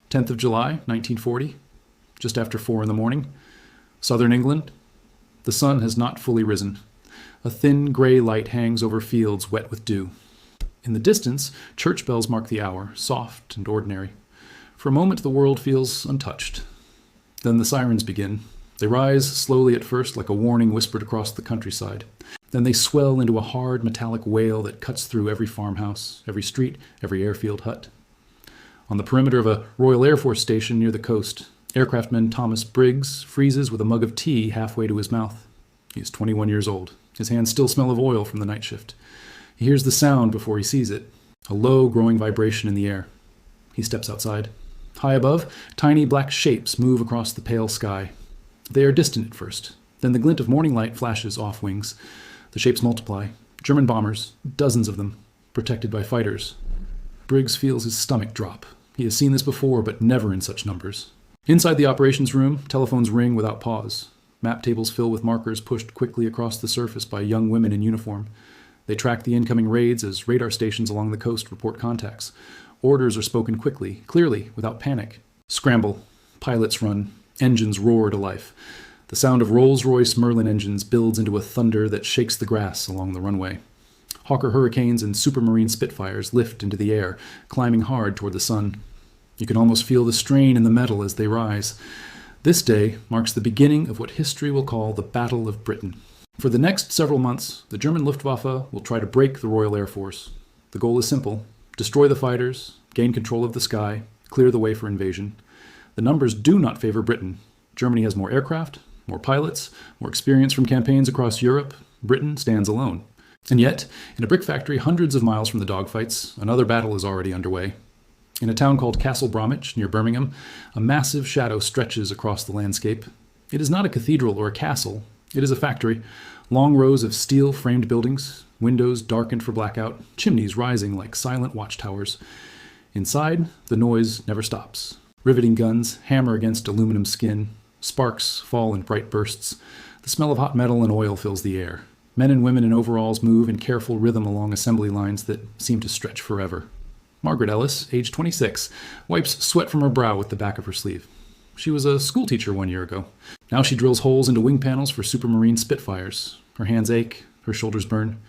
10th of July, 1940, just after 4 in the morning. Southern England. The sun has not fully risen. A thin grey light hangs over fields wet with dew. In the distance, church bells mark the hour, soft and ordinary. For a moment the world feels untouched. Then the sirens begin. They rise slowly at first, like a warning whispered across the countryside. Then they swell into a hard metallic wail that cuts through every farmhouse, every street, every airfield hut. On the perimeter of a Royal Air Force station near the coast, aircraftman Thomas Briggs freezes with a mug of tea halfway to his mouth. He is 21 years old. His hands still smell of oil from the night shift. He hears the sound before he sees it, a low, growing vibration in the air. He steps outside. High above, tiny black shapes move across the pale sky. They are distant at first. Then the glint of morning light flashes off wings. The shapes multiply. German bombers, dozens of them, protected by fighters. Briggs feels his stomach drop. He has seen this before, but never in such numbers. Inside the operations room, telephones ring without pause. Map tables fill with markers pushed quickly across the surface by young women in uniform. They track the incoming raids as radar stations along the coast report contacts. Orders are spoken quickly, clearly, without panic. Scramble. Pilots run. Engines roar to life. The sound of Rolls-Royce Merlin engines builds into a thunder that shakes the grass along the runway. Hawker Hurricanes and Supermarine Spitfires lift into the air, climbing hard toward the sun. You can almost feel the strain in the metal as they rise. This day marks the beginning of what history will call the Battle of Britain. For the next several months, the German Luftwaffe will try to break the Royal Air Force. The goal is simple: destroy the fighters, gain control of the sky, clear the way for invasion. The numbers do not favor Britain. Germany has more aircraft, more pilots, more experience from campaigns across Europe. Britain stands alone. And yet, in a brick factory hundreds of miles from the dogfights, another battle is already underway. In a town called Castle Bromwich, near Birmingham, a massive shadow stretches across the landscape. It is not a cathedral or a castle. It is a factory. Long rows of steel-framed buildings, windows darkened for blackout, chimneys rising like silent watchtowers. Inside, the noise never stops. Riveting guns hammer against aluminum skin. Sparks fall in bright bursts. The smell of hot metal and oil fills the air. Men and women in overalls move in careful rhythm along assembly lines that seem to stretch forever. Margaret Ellis, age 26, wipes sweat from her brow with the back of her sleeve. She was a schoolteacher 1 year ago. Now she drills holes into wing panels for Supermarine Spitfires. Her hands ache, her shoulders burn.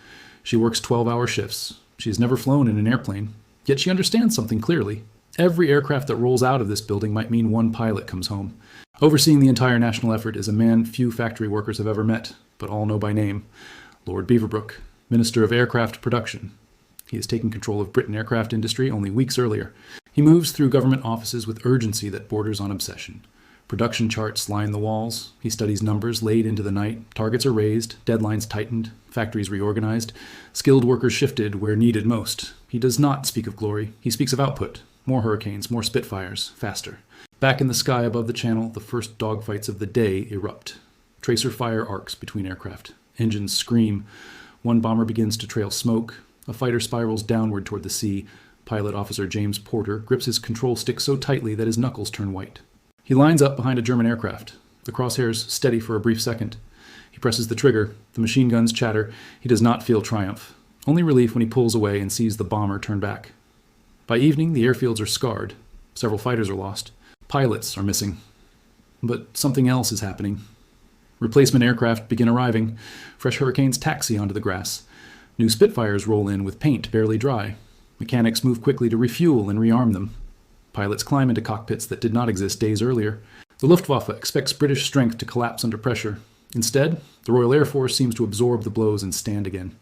She works 12-hour shifts. She has never flown in an airplane. Yet she understands something clearly. Every aircraft that rolls out of this building might mean one pilot comes home. Overseeing the entire national effort is a man few factory workers have ever met, but all know by name: Lord Beaverbrook, Minister of Aircraft Production. He has taken control of Britain aircraft industry only weeks earlier. He moves through government offices with urgency that borders on obsession. Production charts line the walls. He studies numbers laid into the night. Targets are raised, deadlines tightened, factories reorganized, skilled workers shifted where needed most. He does not speak of glory. He speaks of output. More Hurricanes, more Spitfires, faster. Back in the sky above the channel, the first dogfights of the day erupt. Tracer fire arcs between aircraft. Engines scream. One bomber begins to trail smoke. A fighter spirals downward toward the sea. Pilot Officer James Porter grips his control stick so tightly that his knuckles turn white. He lines up behind a German aircraft. The crosshairs steady for a brief second. He presses the trigger. The machine guns chatter. He does not feel triumph. Only relief when he pulls away and sees the bomber turn back. By evening, the airfields are scarred. Several fighters are lost. Pilots are missing. But something else is happening. Replacement aircraft begin arriving. Fresh Hurricanes taxi onto the grass. New Spitfires roll in with paint barely dry. Mechanics move quickly to refuel and rearm them. Pilots climb into cockpits that did not exist days earlier. The Luftwaffe expects British strength to collapse under pressure. Instead, the Royal Air Force seems to absorb the blows and stand again.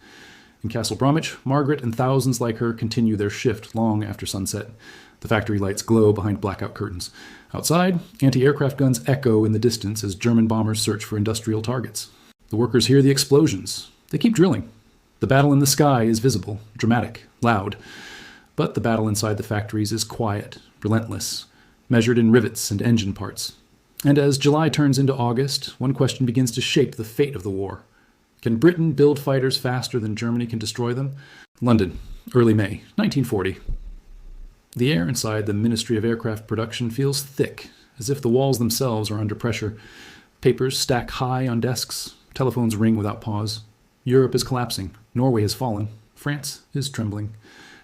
In Castle Bromwich, Margaret and thousands like her continue their shift long after sunset. The factory lights glow behind blackout curtains. Outside, anti-aircraft guns echo in the distance as German bombers search for industrial targets. The workers hear the explosions. They keep drilling. The battle in the sky is visible, dramatic, loud. But the battle inside the factories is quiet, relentless, measured in rivets and engine parts. And as July turns into August, one question begins to shape the fate of the war. Can Britain build fighters faster than Germany can destroy them? London, early May, 1940. The air inside the Ministry of Aircraft Production feels thick, as if the walls themselves are under pressure. Papers stack high on desks. Telephones ring without pause. Europe is collapsing. Norway has fallen. France is trembling.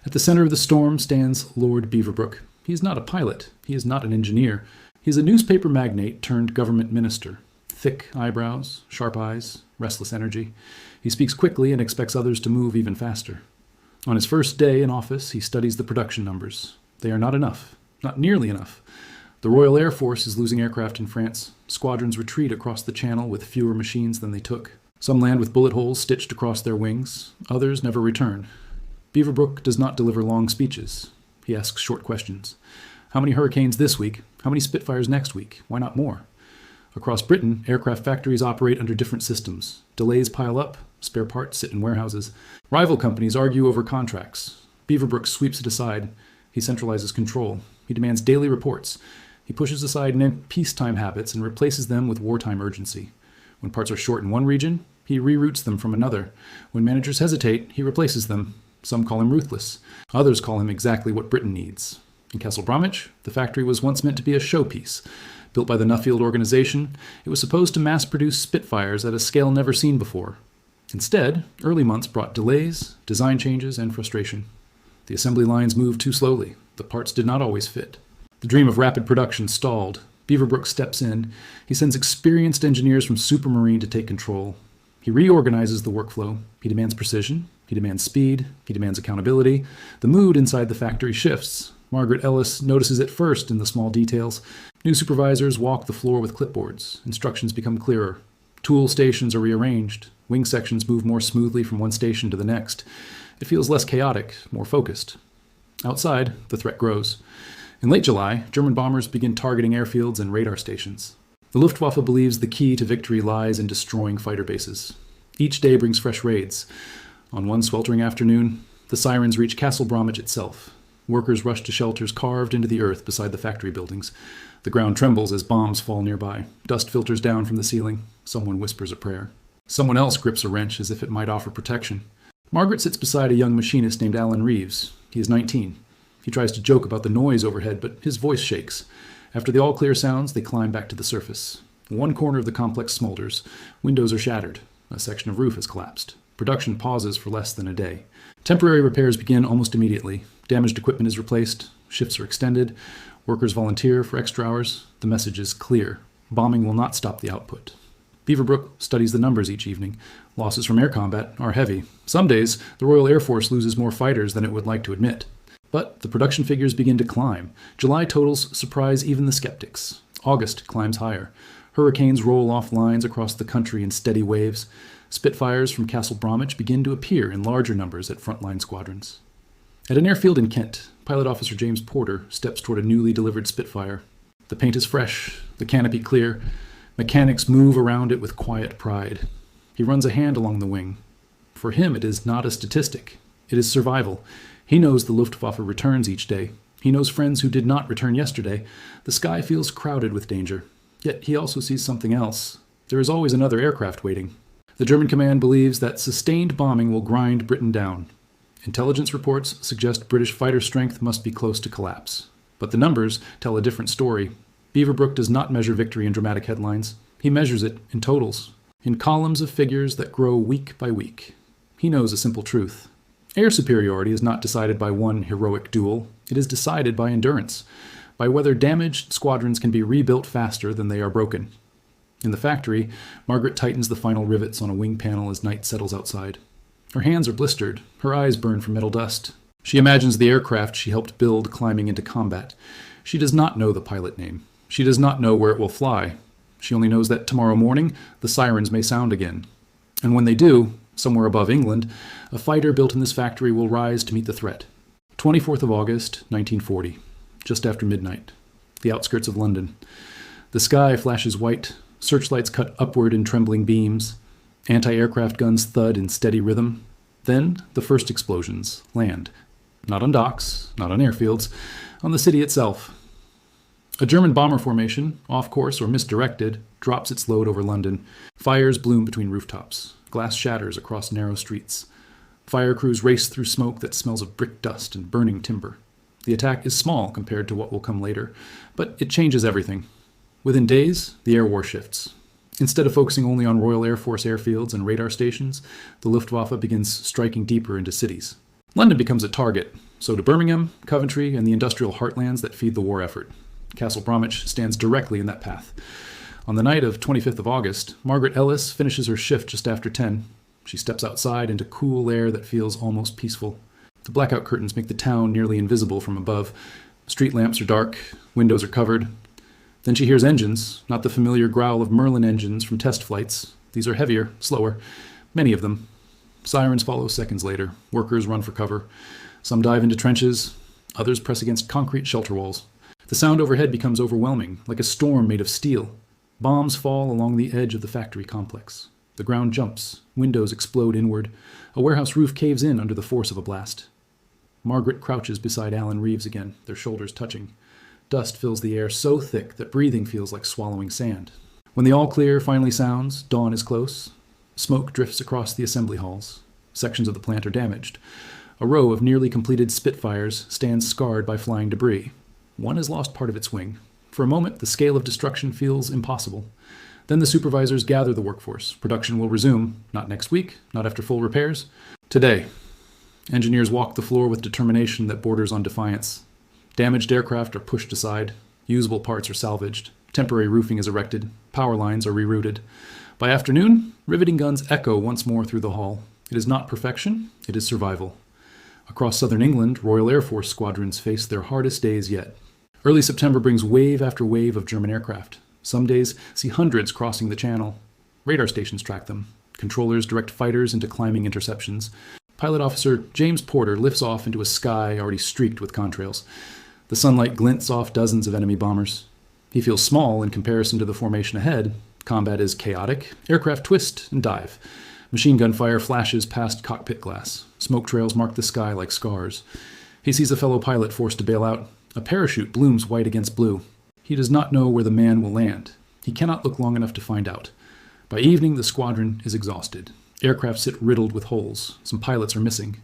At the center of the storm stands Lord Beaverbrook. He is not a pilot. He is not an engineer. He is a newspaper magnate turned government minister. Thick eyebrows, sharp eyes, restless energy. He speaks quickly and expects others to move even faster. On his first day in office, he studies the production numbers. They are not enough. Not nearly enough. The Royal Air Force is losing aircraft in France. Squadrons retreat across the Channel with fewer machines than they took. Some land with bullet holes stitched across their wings. Others never return. Beaverbrook does not deliver long speeches. He asks short questions. How many hurricanes this week? How many Spitfires next week? Why not more? Across Britain, aircraft factories operate under different systems. Delays pile up. Spare parts sit in warehouses. Rival companies argue over contracts. Beaverbrook sweeps it aside. He centralizes control. He demands daily reports. He pushes aside peacetime habits and replaces them with wartime urgency. When parts are short in one region, he reroutes them from another. When managers hesitate, he replaces them. Some call him ruthless. Others call him exactly what Britain needs. In Castle Bromwich, the factory was once meant to be a showpiece. Built by the Nuffield organization, it was supposed to mass-produce Spitfires at a scale never seen before. Instead, early months brought delays, design changes, and frustration. The assembly lines moved too slowly. The parts did not always fit. The dream of rapid production stalled. Beaverbrook steps in. He sends experienced engineers from Supermarine to take control. He reorganizes the workflow. He demands precision. He demands speed. He demands accountability. The mood inside the factory shifts. Margaret Ellis notices it first in the small details. New supervisors walk the floor with clipboards. Instructions become clearer. Tool stations are rearranged. Wing sections move more smoothly from one station to the next. It feels less chaotic, more focused. Outside, the threat grows. In late July, German bombers begin targeting airfields and radar stations. The Luftwaffe believes the key to victory lies in destroying fighter bases. Each day brings fresh raids. On one sweltering afternoon, the sirens reach Castle Bromwich itself. Workers rush to shelters carved into the earth beside the factory buildings. The ground trembles as bombs fall nearby. Dust filters down from the ceiling. Someone whispers a prayer. Someone else grips a wrench as if it might offer protection. Margaret sits beside a young machinist named Alan Reeves. He is 19. He tries to joke about the noise overhead, but his voice shakes. After the all-clear sounds, they climb back to the surface. One corner of the complex smolders. Windows are shattered. A section of roof has collapsed. Production pauses for less than a day. Temporary repairs begin almost immediately. Damaged equipment is replaced. Shifts are extended. Workers volunteer for extra hours. The message is clear. Bombing will not stop the output. Beaverbrook studies the numbers each evening. Losses from air combat are heavy. Some days, the Royal Air Force loses more fighters than it would like to admit. But the production figures begin to climb. July totals surprise even the skeptics. August climbs higher. Hurricanes roll off lines across the country in steady waves. Spitfires from Castle Bromwich begin to appear in larger numbers at frontline squadrons. At an airfield in Kent, Pilot Officer James Porter steps toward a newly delivered Spitfire. The paint is fresh, the canopy clear. Mechanics move around it with quiet pride. He runs a hand along the wing. For him, it is not a statistic. It is survival. He knows the Luftwaffe returns each day. He knows friends who did not return yesterday. The sky feels crowded with danger. Yet he also sees something else. There is always another aircraft waiting. The German command believes that sustained bombing will grind Britain down. Intelligence reports suggest British fighter strength must be close to collapse. But the numbers tell a different story. Beaverbrook does not measure victory in dramatic headlines. He measures it in totals, in columns of figures that grow week by week. He knows a simple truth. Air superiority is not decided by one heroic duel. It is decided by endurance, by whether damaged squadrons can be rebuilt faster than they are broken. In the factory, Margaret tightens the final rivets on a wing panel as night settles outside. Her hands are blistered. Her eyes burn from metal dust. She imagines the aircraft she helped build climbing into combat. She does not know the pilot name. She does not know where it will fly. She only knows that tomorrow morning, the sirens may sound again. And when they do, somewhere above England, a fighter built in this factory will rise to meet the threat. 24th of August, 1940, just after midnight. The outskirts of London. The sky flashes white, searchlights cut upward in trembling beams, anti-aircraft guns thud in steady rhythm. Then the first explosions land. Not on docks, not on airfields, on the city itself. A German bomber formation, off course or misdirected, drops its load over London. Fires bloom between rooftops. Glass shatters across narrow streets. Fire crews race through smoke that smells of brick dust and burning timber. The attack is small compared to what will come later, but it changes everything. Within days, the air war shifts. Instead of focusing only on Royal Air Force airfields and radar stations, the Luftwaffe begins striking deeper into cities. London becomes a target. So to Birmingham, Coventry, and the industrial heartlands that feed the war effort. Castle Bromwich stands directly in that path. On the night of 25th of August, Margaret Ellis finishes her shift just after 10. She steps outside into cool air that feels almost peaceful. The blackout curtains make the town nearly invisible from above. Street lamps are dark, windows are covered. Then she hears engines, not the familiar growl of Merlin engines from test flights. These are heavier, slower, many of them. Sirens follow seconds later. Workers run for cover. Some dive into trenches. Others press against concrete shelter walls. The sound overhead becomes overwhelming, like a storm made of steel. Bombs fall along the edge of the factory complex. The ground jumps. Windows explode inward. A warehouse roof caves in under the force of a blast. Margaret crouches beside Alan Reeves again, their shoulders touching. Dust fills the air so thick that breathing feels like swallowing sand. When the all-clear finally sounds, dawn is close. Smoke drifts across the assembly halls. Sections of the plant are damaged. A row of nearly completed Spitfires stands scarred by flying debris. One has lost part of its wing. For a moment, the scale of destruction feels impossible. Then the supervisors gather the workforce. Production will resume, not next week, not after full repairs. Today. Engineers walk the floor with determination that borders on defiance. Damaged aircraft are pushed aside. Usable parts are salvaged. Temporary roofing is erected. Power lines are rerouted. By afternoon, riveting guns echo once more through the hall. It is not perfection, it is survival. Across southern England, Royal Air Force squadrons face their hardest days yet. Early September brings wave after wave of German aircraft. Some days see hundreds crossing the channel. Radar stations track them. Controllers direct fighters into climbing interceptions. Pilot Officer James Porter lifts off into a sky already streaked with contrails. The sunlight glints off dozens of enemy bombers. He feels small in comparison to the formation ahead. Combat is chaotic. Aircraft twist and dive. Machine gun fire flashes past cockpit glass. Smoke trails mark the sky like scars. He sees a fellow pilot forced to bail out. A parachute blooms white against blue. He does not know where the man will land. He cannot look long enough to find out. By evening, the squadron is exhausted. Aircraft sit riddled with holes. Some pilots are missing.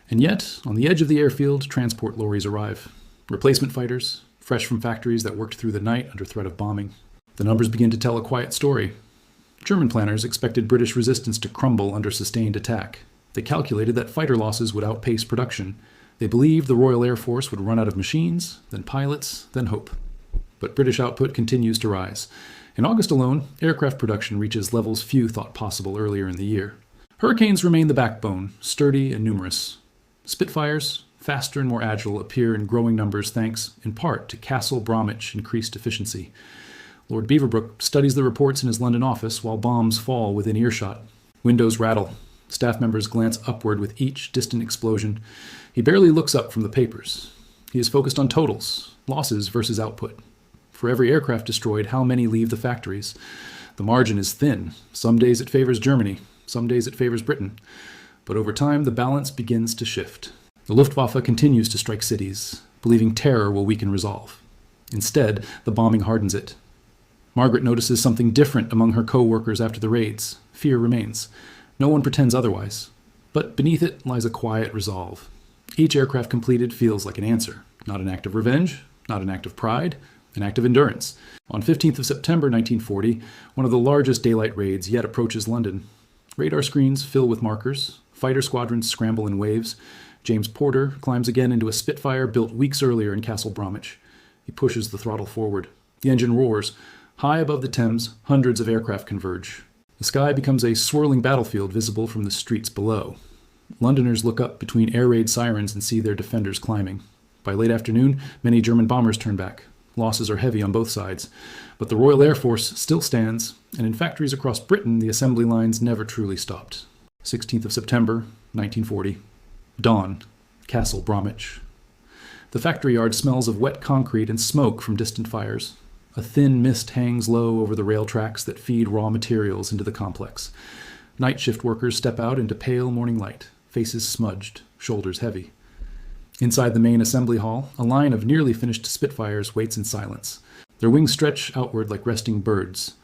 And yet, on the edge of the airfield, transport lorries arrive. Replacement fighters, fresh from factories that worked through the night under threat of bombing. The numbers begin to tell a quiet story. German planners expected British resistance to crumble under sustained attack. They calculated that fighter losses would outpace production. They believed the Royal Air Force would run out of machines, then pilots, then hope. But British output continues to rise. In August alone, aircraft production reaches levels few thought possible earlier in the year. Hurricanes remain the backbone, sturdy and numerous. Spitfires, faster and more agile, appear in growing numbers thanks, in part, to Castle Bromwich increased efficiency. Lord Beaverbrook studies the reports in his London office while bombs fall within earshot. Windows rattle. Staff members glance upward with each distant explosion. He barely looks up from the papers. He is focused on totals, losses versus output. For every aircraft destroyed, how many leave the factories? The margin is thin. Some days it favors Germany. Some days it favors Britain. But over time, the balance begins to shift. The Luftwaffe continues to strike cities, believing terror will weaken resolve. Instead, the bombing hardens it. Margaret notices something different among her co-workers after the raids. Fear remains. No one pretends otherwise. But beneath it lies a quiet resolve. Each aircraft completed feels like an answer. Not an act of revenge, not an act of pride, an act of endurance. On 15th of September 1940, one of the largest daylight raids yet approaches London. Radar screens fill with markers. Fighter squadrons scramble in waves. James Porter climbs again into a Spitfire built weeks earlier in Castle Bromwich. He pushes the throttle forward. The engine roars. High above the Thames, hundreds of aircraft converge. The sky becomes a swirling battlefield visible from the streets below. Londoners look up between air raid sirens and see their defenders climbing. By late afternoon, many German bombers turn back. Losses are heavy on both sides. But the Royal Air Force still stands, and in factories across Britain, the assembly lines never truly stopped. 16th of September, 1940. Dawn. Castle Bromwich. The factory yard smells of wet concrete and smoke from distant fires. A thin mist hangs low over the rail tracks that feed raw materials into the complex. Night shift workers step out into pale morning light, faces smudged, shoulders heavy. Inside the main assembly hall, a line of nearly finished Spitfires waits in silence. Their wings stretch outward like resting birds.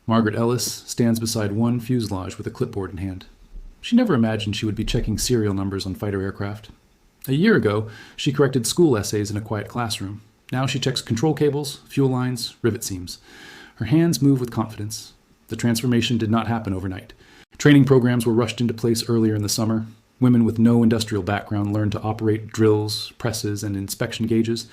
Margaret Ellis stands beside one fuselage with a clipboard in hand. She never imagined she would be checking serial numbers on fighter aircraft. A year ago, she corrected school essays in a quiet classroom. Now she checks control cables, fuel lines, rivet seams. Her hands move with confidence. The transformation did not happen overnight. Training programs were rushed into place earlier in the summer. Women with no industrial background learn to operate drills, presses, and inspection gauges.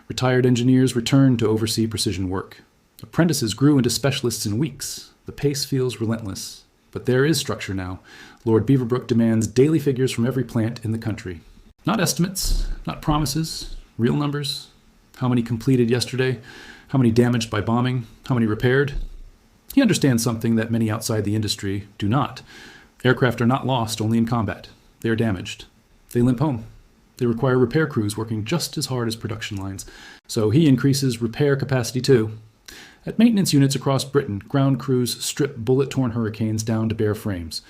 Retired engineers return to oversee precision work. Apprentices grew into specialists in weeks. The pace feels relentless. But there is structure now. Lord Beaverbrook demands daily figures from every plant in the country. Not estimates, not promises, real numbers. How many completed yesterday? How many damaged by bombing? How many repaired? He understands something that many outside the industry do not. Aircraft are not lost only in combat. They are damaged. They limp home. They require repair crews working just as hard as production lines. So he increases repair capacity too. At maintenance units across Britain, ground crews strip bullet-torn Hurricanes down to bare frames.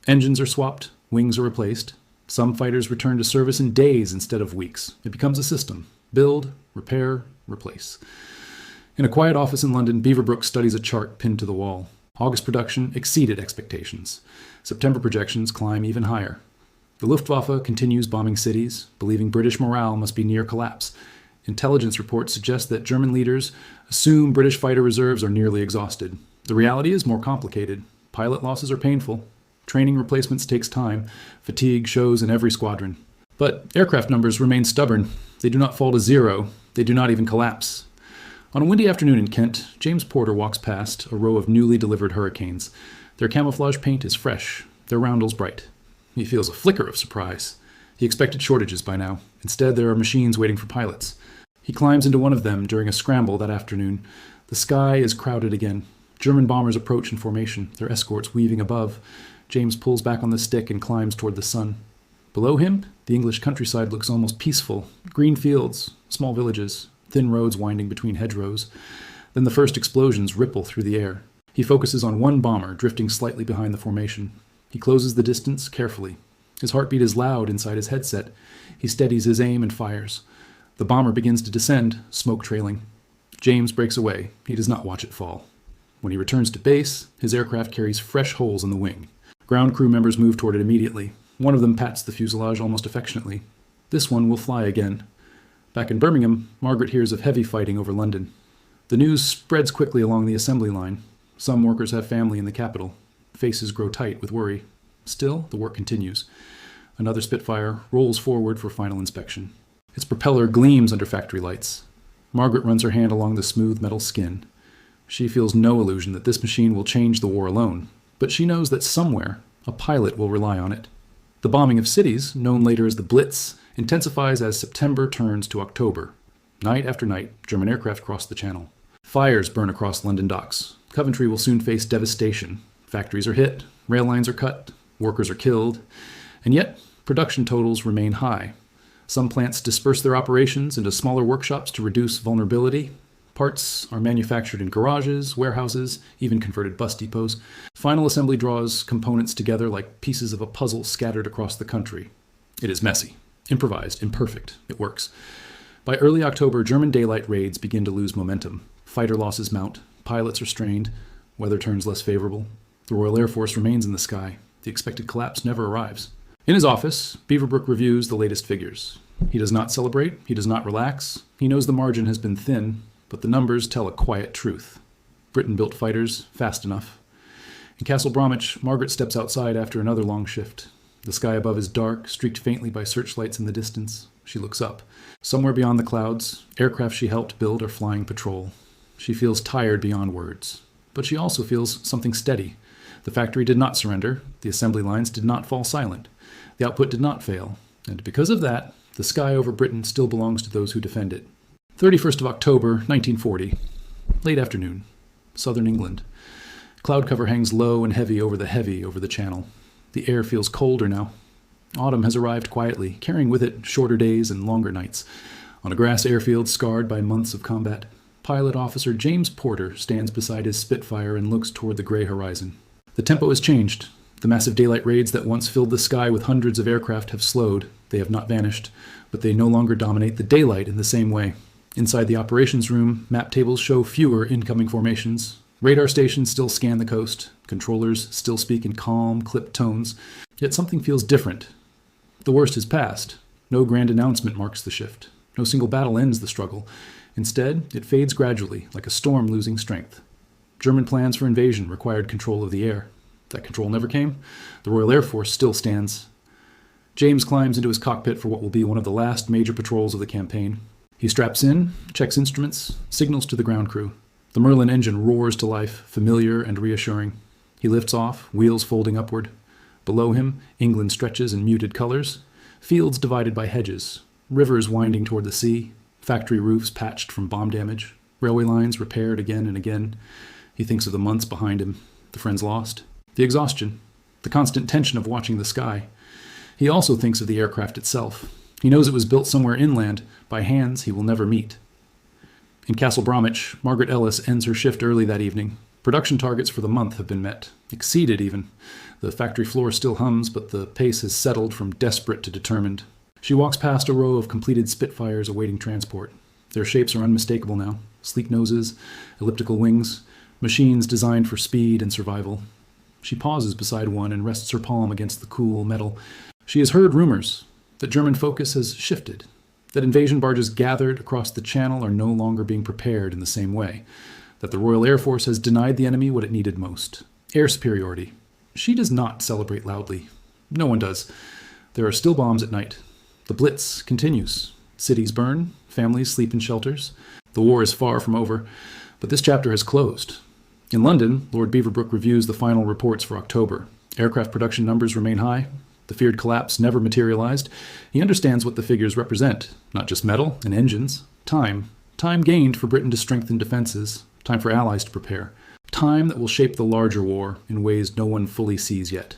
Engines are swapped, wings are replaced. Some fighters return to service in days instead of weeks. It becomes a system. Build, repair, replace. In a quiet office in London, Beaverbrook studies a chart pinned to the wall. August production exceeded expectations. September projections climb even higher. The Luftwaffe continues bombing cities, believing British morale must be near collapse. Intelligence reports suggest that German leaders assume British fighter reserves are nearly exhausted. The reality is more complicated. Pilot losses are painful. Training replacements takes time. Fatigue shows in every squadron. But aircraft numbers remain stubborn. They do not fall to zero. They do not even collapse. On a windy afternoon in Kent, James Porter walks past a row of newly delivered Hurricanes. Their camouflage paint is fresh, their roundels bright. He feels a flicker of surprise. He expected shortages by now. Instead, there are machines waiting for pilots. He climbs into one of them during a scramble that afternoon. The sky is crowded again. German bombers approach in formation, their escorts weaving above. James pulls back on the stick and climbs toward the sun. Below him, the English countryside looks almost peaceful. Green fields, small villages, thin roads winding between hedgerows. Then the first explosions ripple through the air. He focuses on one bomber drifting slightly behind the formation. He closes the distance carefully. His heartbeat is loud inside his headset. He steadies his aim and fires. The bomber begins to descend, smoke trailing. James breaks away. He does not watch it fall. When he returns to base, his aircraft carries fresh holes in the wing. Ground crew members move toward it immediately. One of them pats the fuselage almost affectionately. This one will fly again. Back in Birmingham, Margaret hears of heavy fighting over London. The news spreads quickly along the assembly line. Some workers have family in the capital. Faces grow tight with worry. Still, the work continues. Another Spitfire rolls forward for final inspection. Its propeller gleams under factory lights. Margaret runs her hand along the smooth metal skin. She feels no illusion that this machine will change the war alone, but she knows that somewhere a pilot will rely on it. The bombing of cities, known later as the Blitz, intensifies as September turns to October. Night after night, German aircraft cross the channel. Fires burn across London docks. Coventry will soon face devastation. Factories are hit, rail lines are cut, workers are killed, and yet production totals remain high. Some plants disperse their operations into smaller workshops to reduce vulnerability. Parts are manufactured in garages, warehouses, even converted bus depots. Final assembly draws components together like pieces of a puzzle scattered across the country. It is messy, improvised, imperfect. It works. By early October, German daylight raids begin to lose momentum. Fighter losses mount. Pilots are strained. Weather turns less favorable. The Royal Air Force remains in the sky. The expected collapse never arrives. In his office, Beaverbrook reviews the latest figures. He does not celebrate. He does not relax. He knows the margin has been thin, but the numbers tell a quiet truth. Britain built fighters fast enough. In Castle Bromwich, Margaret steps outside after another long shift. The sky above is dark, streaked faintly by searchlights in the distance. She looks up. Somewhere beyond the clouds, aircraft she helped build are flying patrol. She feels tired beyond words. But she also feels something steady. The factory did not surrender. The assembly lines did not fall silent. The output did not fail. And because of that, the sky over Britain still belongs to those who defend it. 31st of October, 1940. Late afternoon. Southern England. Cloud cover hangs low and heavy over the channel. The air feels colder now. Autumn has arrived quietly, carrying with it shorter days and longer nights. On a grass airfield scarred by months of combat, Pilot Officer James Porter stands beside his Spitfire and looks toward the gray horizon. The tempo has changed. The massive daylight raids that once filled the sky with hundreds of aircraft have slowed. They have not vanished, but they no longer dominate the daylight in the same way. Inside the operations room, map tables show fewer incoming formations. Radar stations still scan the coast. Controllers still speak in calm, clipped tones. Yet something feels different. The worst is past. No grand announcement marks the shift. No single battle ends the struggle. Instead, it fades gradually, like a storm losing strength. German plans for invasion required control of the air. That control never came. The Royal Air Force still stands. James climbs into his cockpit for what will be one of the last major patrols of the campaign. He straps in, checks instruments, signals to the ground crew. The Merlin engine roars to life, familiar and reassuring. He lifts off, wheels folding upward. Below him, England stretches in muted colors, fields divided by hedges, rivers winding toward the sea, factory roofs patched from bomb damage, railway lines repaired again and again. He thinks of the months behind him, the friends lost, the exhaustion, the constant tension of watching the sky. He also thinks of the aircraft itself. He knows it was built somewhere inland by hands he will never meet. In Castle Bromwich, Margaret Ellis ends her shift early that evening. Production targets for the month have been met, exceeded even. The factory floor still hums, but the pace has settled from desperate to determined. She walks past a row of completed Spitfires awaiting transport. Their shapes are unmistakable now. Sleek noses, elliptical wings, machines designed for speed and survival. She pauses beside one and rests her palm against the cool metal. She has heard rumors that German focus has shifted, that invasion barges gathered across the Channel are no longer being prepared in the same way, that the Royal Air Force has denied the enemy what it needed most, air superiority. She does not celebrate loudly. No one does. There are still bombs at night. The Blitz continues. Cities burn, families sleep in shelters. The war is far from over, but this chapter has closed. In London, Lord Beaverbrook reviews the final reports for October. Aircraft production numbers remain high. The feared collapse never materialized. He understands what the figures represent, not just metal and engines. Time. Time gained for Britain to strengthen defenses. Time for allies to prepare. Time that will shape the larger war in ways no one fully sees yet.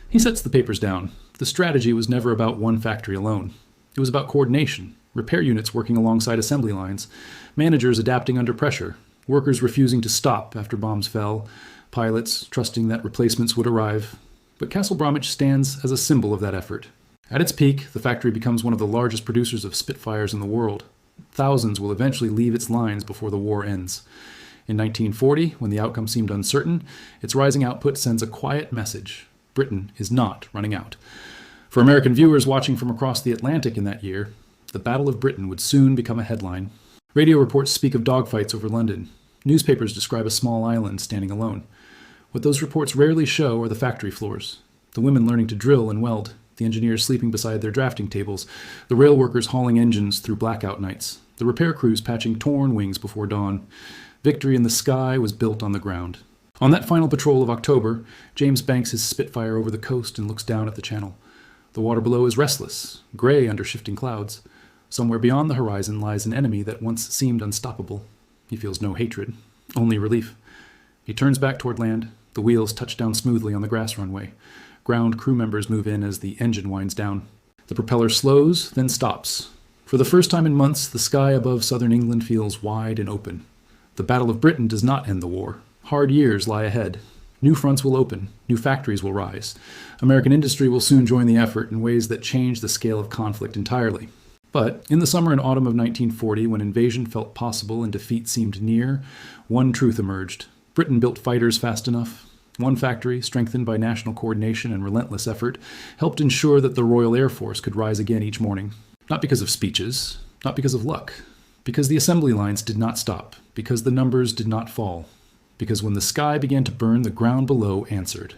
He sets the papers down. The strategy was never about one factory alone. It was about coordination, repair units working alongside assembly lines, managers adapting under pressure, workers refusing to stop after bombs fell, pilots trusting that replacements would arrive. But Castle Bromwich stands as a symbol of that effort. At its peak, the factory becomes one of the largest producers of Spitfires in the world. Thousands will eventually leave its lines before the war ends. In 1940, when the outcome seemed uncertain, its rising output sends a quiet message. Britain is not running out. For American viewers watching from across the Atlantic in that year, the Battle of Britain would soon become a headline. Radio reports speak of dogfights over London. Newspapers describe a small island standing alone. What those reports rarely show are the factory floors, the women learning to drill and weld, the engineers sleeping beside their drafting tables, the rail workers hauling engines through blackout nights, the repair crews patching torn wings before dawn. Victory in the sky was built on the ground. On that final patrol of October, James banks his Spitfire over the coast and looks down at the Channel. The water below is restless, gray under shifting clouds. Somewhere beyond the horizon lies an enemy that once seemed unstoppable. He feels no hatred, only relief. He turns back toward land. The wheels touch down smoothly on the grass runway. Ground crew members move in as the engine winds down. The propeller slows, then stops. For the first time in months, the sky above southern England feels wide and open. The Battle of Britain does not end the war. Hard years lie ahead. New fronts will open. New factories will rise. American industry will soon join the effort in ways that change the scale of conflict entirely. But in the summer and autumn of 1940, when invasion felt possible and defeat seemed near, one truth emerged. Britain built fighters fast enough. One factory, strengthened by national coordination and relentless effort, helped ensure that the Royal Air Force could rise again each morning. Not because of speeches, not because of luck, because the assembly lines did not stop, because the numbers did not fall, because when the sky began to burn, the ground below answered.